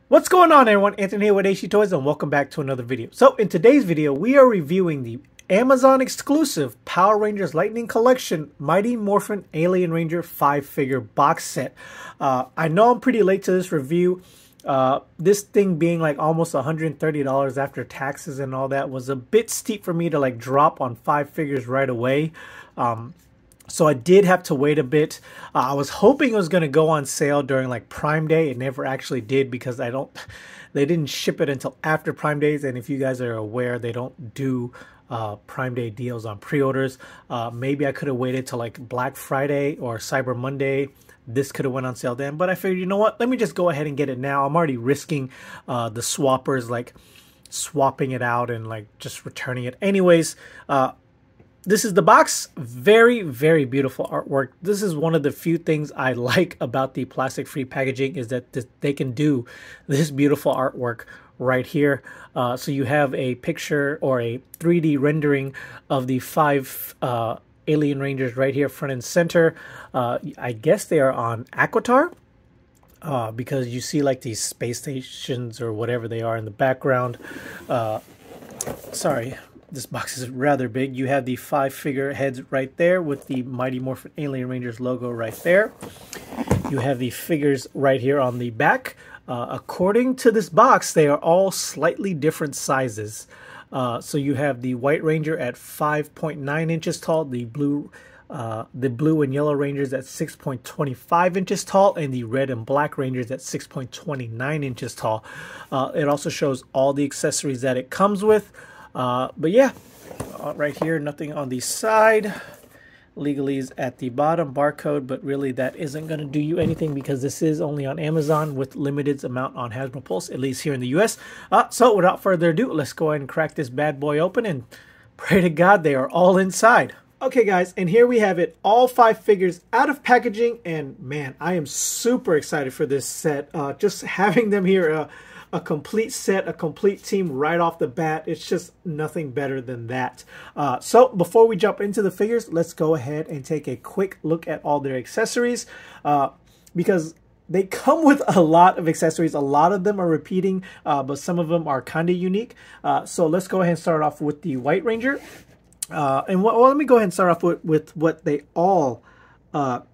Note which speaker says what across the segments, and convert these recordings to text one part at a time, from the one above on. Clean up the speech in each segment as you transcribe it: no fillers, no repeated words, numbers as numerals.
Speaker 1: What's going on, everyone? Anthony here with AC Toys, and welcome back to another video. So in today's video, we are reviewing the Amazon exclusive Power Rangers Lightning Collection Mighty Morphin Alien Ranger 5-figure box set. I know I'm pretty late to this review. This thing being like almost $130 after taxes and all that was a bit steep for me to like drop on 5 figures right away. So I did have to wait a bit. I was hoping it was going to go on sale during like Prime Day. It never actually did because they didn't ship it until after Prime Days. And if you guys are aware, they don't do Prime Day deals on pre-orders. Maybe I could have waited till like Black Friday or Cyber Monday. This could have went on sale then. But I figured, you know what? Let me just go ahead and get it now. I'm already risking the swappers like swapping it out and like just returning it. Anyways, this is the box. Very, very beautiful artwork. This is one of the few things I like about the plastic-free packaging is that they can do this beautiful artwork right here. So you have a picture or a 3D rendering of the 5 Alien Rangers right here, front and center. I guess they are on Aquitar because you see like these space stations or whatever they are in the background. Sorry. This box is rather big. You have the 5-figure heads right there with the Mighty Morphin Alien Rangers logo right there. You have the figures right here on the back. According to this box, they are all slightly different sizes. So you have the White Ranger at 5.9 inches tall, the blue and yellow Rangers at 6.25 inches tall, and the red and black Rangers at 6.29 inches tall. It also shows all the accessories that it comes with. But yeah, right here, nothing on the side. Legalese at the bottom, barcode, but really that isn't going to do you anything because this is only on Amazon with limited amount on Hasbro Pulse, at least here in the US. So without further ado, let's go ahead and crack this bad boy open and pray to God they are all inside. Okay guys, and here we have it, all 5 figures out of packaging, and man, I am super excited for this set. Just having them here, a complete set, a complete team right off the bat. It's just nothing better than that. So before we jump into the figures, let's go ahead and take a quick look at all their accessories because they come with a lot of accessories. A lot of them are repeating, but some of them are kind of unique. So let's go ahead and start off with the White Ranger. Let me go ahead and start off with what they all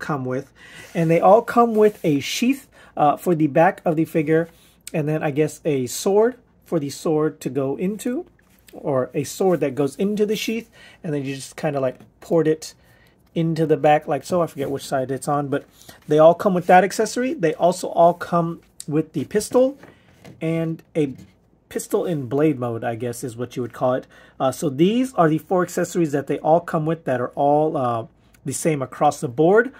Speaker 1: come with. And they all come with a sheath for the back of the figure. And then I guess a sword for the sword to go into, or a sword that goes into the sheath. And then you just kind of like port it into the back like so. I forget which side it's on, but they all come with that accessory. They also all come with the pistol and a pistol in blade mode, I guess is what you would call it. So these are the 4 accessories that they all come with that are all the same across the board.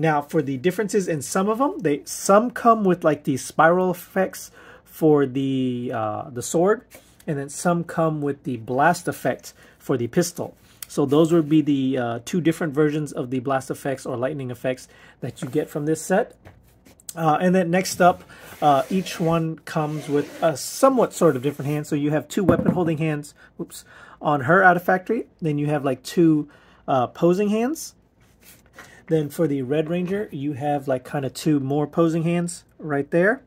Speaker 1: Now, for the differences in some of them, some come with like the spiral effects for the sword, and then some come with the blast effect for the pistol. So those would be the 2 different versions of the blast effects or lightning effects that you get from this set. And then next up, each one comes with a somewhat sort of different hand. So you have 2 weapon holding hands, oops, on her out of factory. Then you have like 2 posing hands. Then for the Red Ranger, you have like kind of 2 more posing hands right there.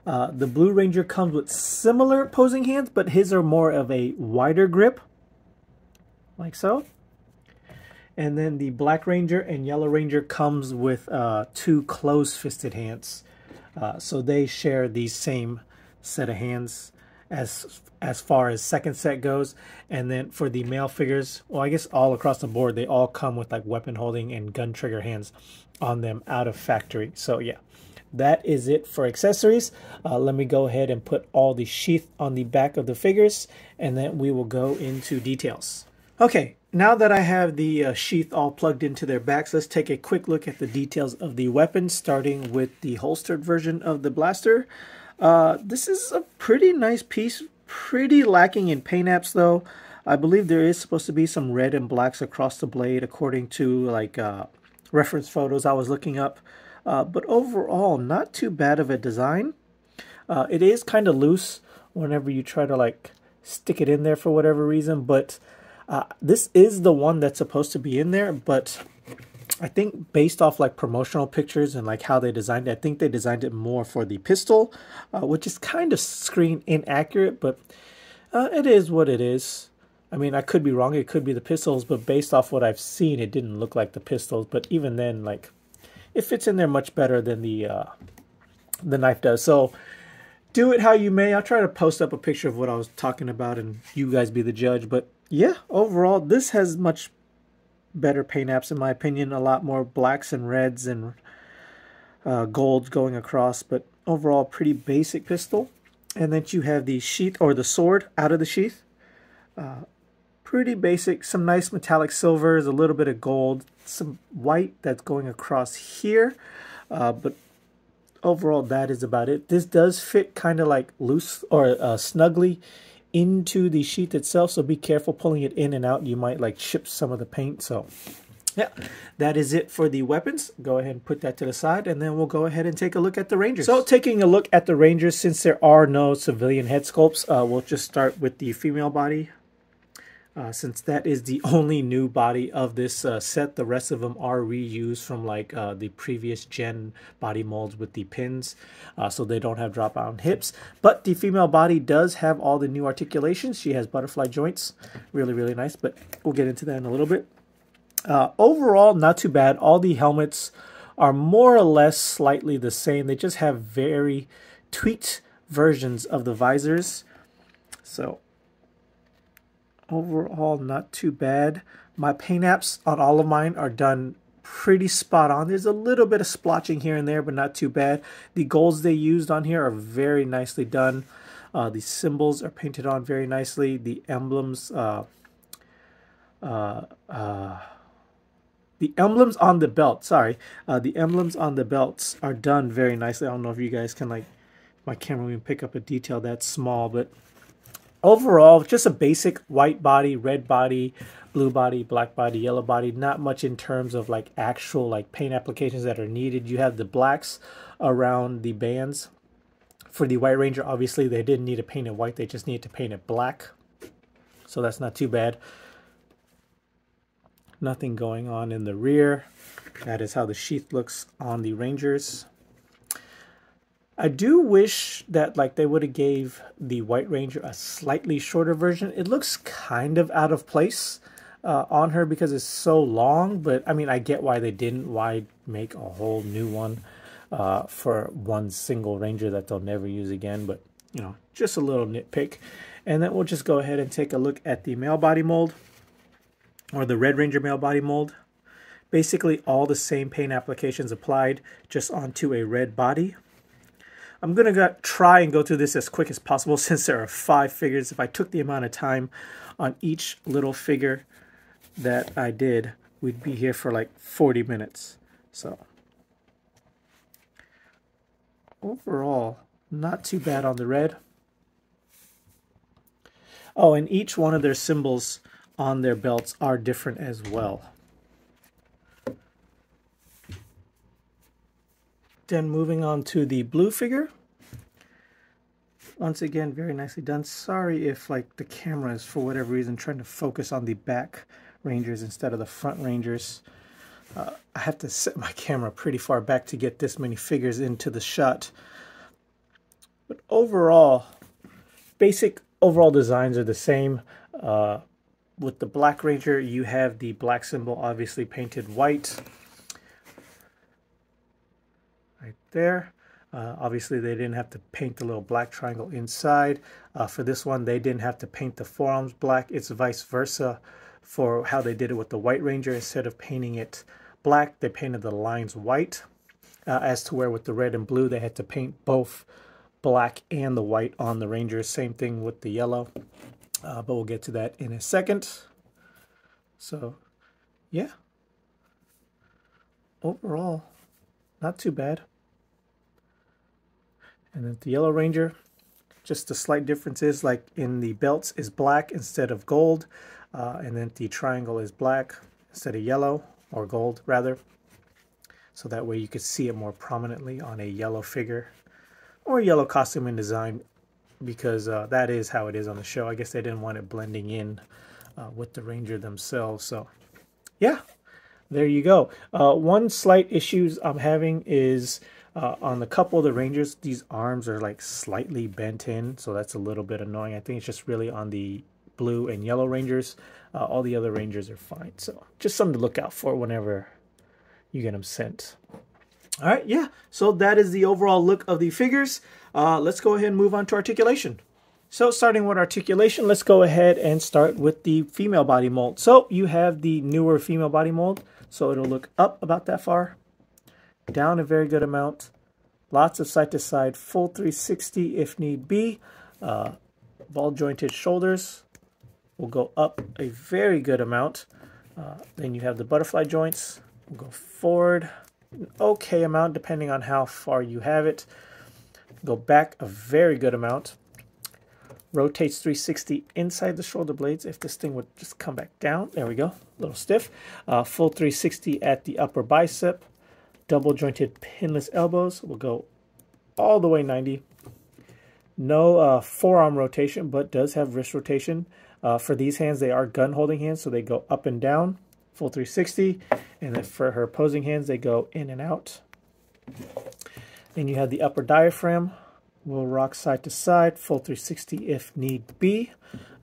Speaker 1: The Blue Ranger comes with similar posing hands, but his are more of a wider grip, like so. And then the Black Ranger and Yellow Ranger comes with 2 closed-fisted hands. So they share the same set of hands as far as second set goes. And then for the male figures, well, I guess all across the board, they all come with like weapon holding and gun trigger hands on them out of factory. So yeah, that is it for accessories. Let me go ahead and put all the sheath on the back of the figures, and then we will go into details. Okay, now that I have the sheath all plugged into their backs, let's take a quick look at the details of the weapon, starting with the holstered version of the blaster. This is a pretty nice piece, pretty lacking in paint apps though. I believe there is supposed to be some red and blacks across the blade according to like reference photos I was looking up. But overall, not too bad of a design. It is kind of loose whenever you try to like stick it in there for whatever reason, but this is the one that's supposed to be in there. But I think based off like promotional pictures and like how they designed it, I think they designed it more for the pistol, which is kind of screen inaccurate, but it is what it is. I mean, I could be wrong. It could be the pistols, but based off what I've seen, it didn't look like the pistols. But even then, like, it fits in there much better than the knife does. So do it how you may. I'll try to post up a picture of what I was talking about and you guys be the judge. But yeah, overall, this has much better paint apps in my opinion. A lot more blacks and reds and golds going across. But overall, pretty basic pistol. And then you have the sheath or the sword out of the sheath. Pretty basic. Some nice metallic silvers, a little bit of gold, some white that's going across here. But overall, that is about it. This does fit kind of like loose or snugly into the sheath itself, so be careful pulling it in and out. You might like chip some of the paint. So yeah, that is it for the weapons. Go ahead and put that to the side, and then we'll go ahead and take a look at the Rangers. So taking a look at the Rangers, since there are no civilian head sculpts, we'll just start with the female body. Since that is the only new body of this set, the rest of them are reused from like the previous gen body molds with the pins, so they don't have drop on hips. But the female body does have all the new articulations. She has butterfly joints, really, really nice, but we'll get into that in a little bit. Overall, not too bad. All the helmets are more or less slightly the same. They just have very tweaked versions of the visors. So overall, not too bad. My paint apps on all of mine are done pretty spot on. There's a little bit of splotching here and there, but not too bad. The golds they used on here are very nicely done. The symbols are painted on very nicely. The emblems, the emblems on the belt, the emblems on the belts are done very nicely. I don't know if you guys can, like, my camera will pick up a detail that small, but overall, just a basic white body, red body, blue body, black body, yellow body. Not much in terms of like actual like paint applications that are needed. You have the blacks around the bands. For the White Ranger, obviously they didn't need to paint it white. They just needed to paint it black. So that's not too bad. Nothing going on in the rear. That is how the sheath looks on the Rangers. I do wish that like they would have gave the White Ranger a slightly shorter version. It looks kind of out of place on her because it's so long, but I mean, I get why they didn't. Why make a whole new one for one single Ranger that they'll never use again? But, you know, just a little nitpick. And then we'll just go ahead and take a look at the male body mold, or the Red Ranger male body mold. Basically all the same paint applications applied, just onto a red body. I'm going to try and go through this as quick as possible since there are 5 figures. If I took the amount of time on each little figure that I did, we'd be here for like 40 minutes. So overall, not too bad on the red. Oh, and each one of their symbols on their belts are different as well. Then moving on to the blue figure. Once again, very nicely done. Sorry if like the camera is for whatever reason trying to focus on the back Rangers instead of the front Rangers. I have to set my camera pretty far back to get this many figures into the shot. But overall, basic overall designs are the same. With the Black Ranger, you have the black symbol obviously painted white. Right there. Obviously, they didn't have to paint the little black triangle inside. For this one, they didn't have to paint the forearms black. It's vice versa for how they did it with the White Ranger. Instead of painting it black, they painted the lines white. As to where with the red and blue, they had to paint both black and the white on the Rangers. Same thing with the yellow. But we'll get to that in a second. So, yeah. Overall, not too bad. And then the Yellow Ranger, just the slight difference is like in the belts is black instead of gold. And then the triangle is black instead of yellow, or gold rather. So that way you could see it more prominently on a yellow figure or yellow costume and design, because that is how it is on the show. I guess they didn't want it blending in with the Ranger themselves. So yeah, there you go. One slight issues I'm having is on a couple of the Rangers, these arms are like slightly bent in, so that's a little bit annoying. I think it's just really on the blue and yellow Rangers. All the other Rangers are fine, so just something to look out for whenever you get them sent. All right, yeah, so that is the overall look of the figures. Let's go ahead and move on to articulation. So starting with articulation, let's go ahead and start with the female body mold. So you have the newer female body mold, so it'll look up about that far, down a very good amount, lots of side to side, full 360 if need be. Ball jointed shoulders will go up a very good amount. Then you have the butterfly joints, will go forward an okay amount depending on how far you have it. Go back a very good amount. Rotates 360 inside the shoulder blades. If this thing would just come back down, there we go, a little stiff. Full 360 at the upper bicep. Double jointed pinless elbows will go all the way 90. No forearm rotation, but does have wrist rotation. For these hands, they are gun holding hands, so they go up and down, full 360. And then for her posing hands, they go in and out. Then you have the upper diaphragm. Will rock side to side, full 360 if need be.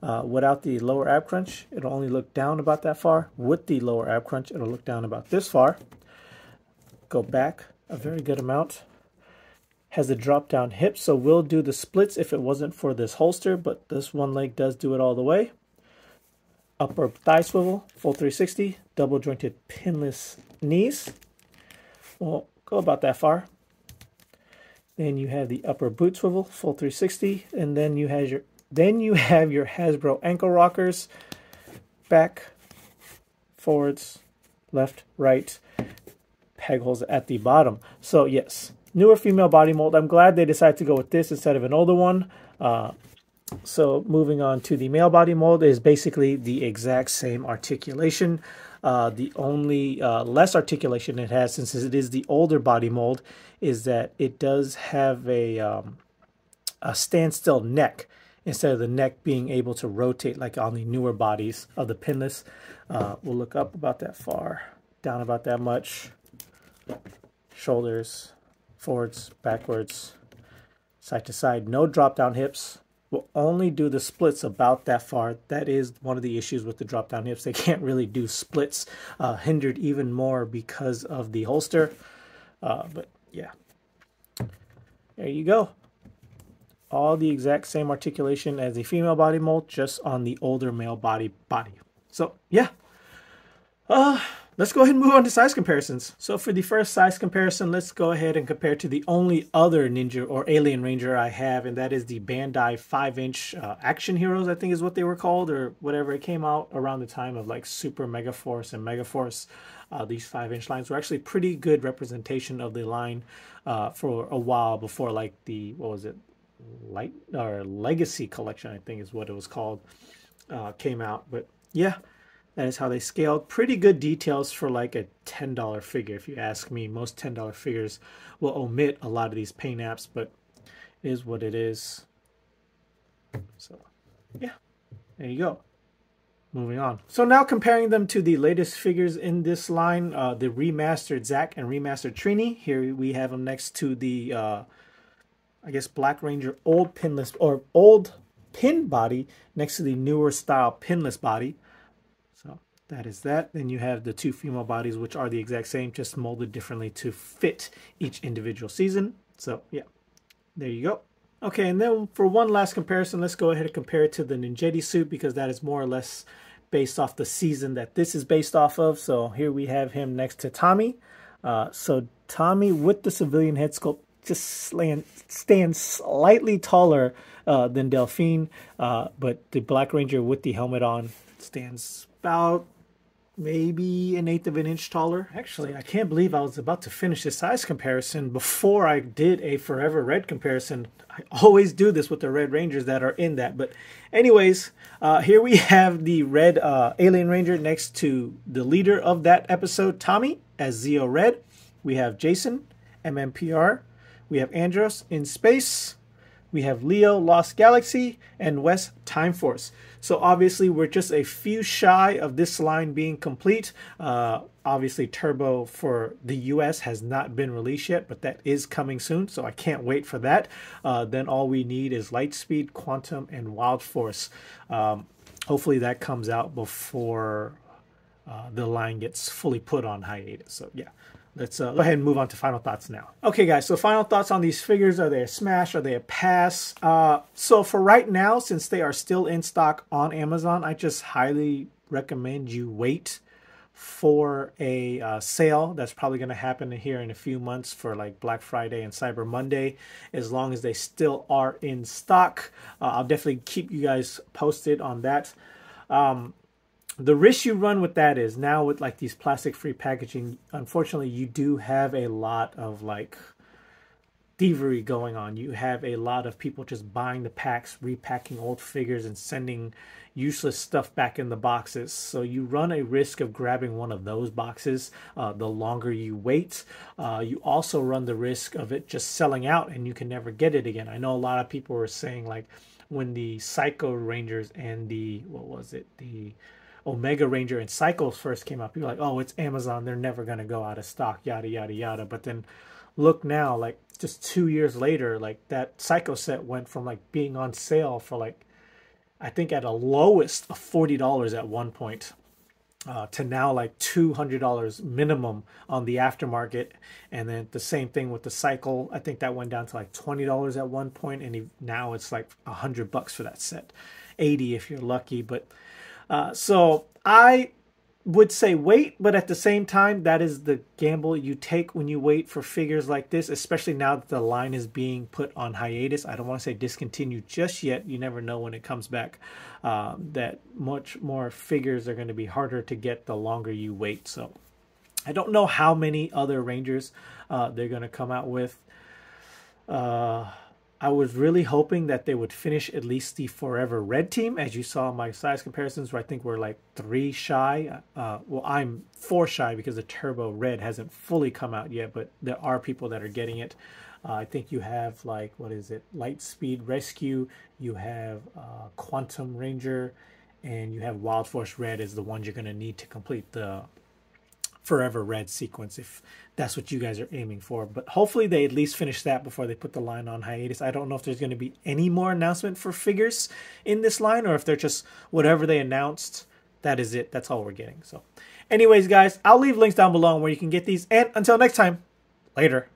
Speaker 1: Without the lower ab crunch, it'll only look down about that far. With the lower ab crunch, it'll look down about this far. Go back a very good amount. Has a drop down hip, so we'll do the splits if it wasn't for this holster, but this one leg does do it all the way. Upper thigh swivel, full 360, double jointed pinless knees. Well, go about that far. Then you have the upper boot swivel, full 360, and then you have your Hasbro ankle rockers, back, forwards, left, right, peg holes at the bottom. So yes, newer female body mold. I'm glad they decided to go with this instead of an older one. So moving on to the male body mold is basically the exact same articulation. The only less articulation it has, since it is the older body mold, is that it does have a standstill neck instead of the neck being able to rotate like on the newer bodies of the pinless. We'll look up about that far, down about that much, shoulders, forwards, backwards, side to side, no drop down hips. We'll only do the splits about that far. That is one of the issues with the drop down hips. They can't really do splits, hindered even more because of the holster. But yeah, there you go. All the exact same articulation as the female body mold, just on the older male body. So yeah, let's go ahead and move on to size comparisons. So for the first size comparison, let's go ahead and compare to the only other Ninja or Alien Ranger I have, and that is the Bandai 5-inch Action Heroes, I think is what they were called, or whatever. It came out around the time of like Super Megaforce and Megaforce. These 5-inch lines were actually pretty good representation of the line for a while before, like the, what was it, Light or Legacy Collection, I think is what it was called, came out. But yeah, that is how they scaled. Pretty good details for like a $10 figure, if you ask me. Most $10 figures will omit a lot of these paint apps, but it is what it is. So yeah, there you go. Moving on. So now comparing them to the latest figures in this line, the remastered Zack and remastered Trini. Here we have them next to the, I guess, Black Ranger old pinless or old pin body next to the newer style pinless body. So that is that. Then you have the two female bodies, which are the exact same, just molded differently to fit each individual season. So yeah, there you go. Okay, and then for one last comparison, let's go ahead and compare it to the Ninjetti suit, because that is more or less based off the season that this is based off of. So here we have him next to Tommy. So Tommy with the civilian head sculpt just stands slightly taller than Delphine, but the Black Ranger with the helmet on stands about maybe 1/8 of an inch taller. Actually, I can't believe I was about to finish this size comparison before I did a Forever Red comparison. I always do this with the Red Rangers that are in that. But anyways, here we have the Red Alien Ranger next to the leader of that episode, Tommy, as Zeo Red. We have Jason, MMPR. We have Andros in space. We have Leo, Lost Galaxy, and Wes, Time Force. So obviously we're just a few shy of this line being complete. Obviously, Turbo for the US has not been released yet, but that is coming soon, so I can't wait for that. Then all we need is Lightspeed, Quantum, and Wild Force. Hopefully that comes out before the line gets fully put on hiatus. So yeah, let's go ahead and move on to final thoughts now. Okay, guys, so final thoughts on these figures. Are they a smash? Are they a pass? So for right now, since they are still in stock on Amazon, I just highly recommend you wait for a sale that's probably going to happen here in a few months for like Black Friday and Cyber Monday. As long as they still are in stock, I'll definitely keep you guys posted on that. The risk you run with that is now with like these plastic free packaging, unfortunately you do have a lot of like thievery going on. You have a lot of people just buying the packs, repacking old figures and sending useless stuff back in the boxes. So you run a risk of grabbing one of those boxes the longer you wait. You also run the risk of it just selling out and you can never get it again. I know a lot of people were saying like when the Psycho Rangers and the, what was it, the Omega Ranger and Cycles first came out, people were like, oh, it's Amazon, they're never going to go out of stock, yada, yada, yada. But then look now, like just 2 years later, like that Psycho set went from like being on sale for like, I think at a lowest of $40 at one point to now like $200 minimum on the aftermarket. And then the same thing with the Cycle. I think that went down to like $20 at one point, and now it's like $100 for that set, 80 if you're lucky. But so I would say wait, but at the same time, that is the gamble you take when you wait for figures like this, especially now that the line is being put on hiatus. I don't want to say discontinued just yet. You never know when it comes back. That much more figures are going to be harder to get the longer you wait. So I don't know how many other Rangers they're going to come out with. I was really hoping that they would finish at least the Forever Red team. As you saw in my size comparisons, where I think we're like 3 shy. Well, I'm 4 shy because the Turbo Red hasn't fully come out yet, but there are people that are getting it. I think you have like, what is it? Lightspeed Rescue. You have Quantum Ranger, and you have Wild Force Red is the ones you're going to need to complete the Forever Red sequence, if that's what you guys are aiming for. But hopefully they at least finish that before they put the line on hiatus. I don't know if there's going to be any more announcement for figures in this line, or if they're just whatever they announced, that is it. That's all we're getting. So anyways, guys, I'll leave links down below where you can get these. And until next time, later.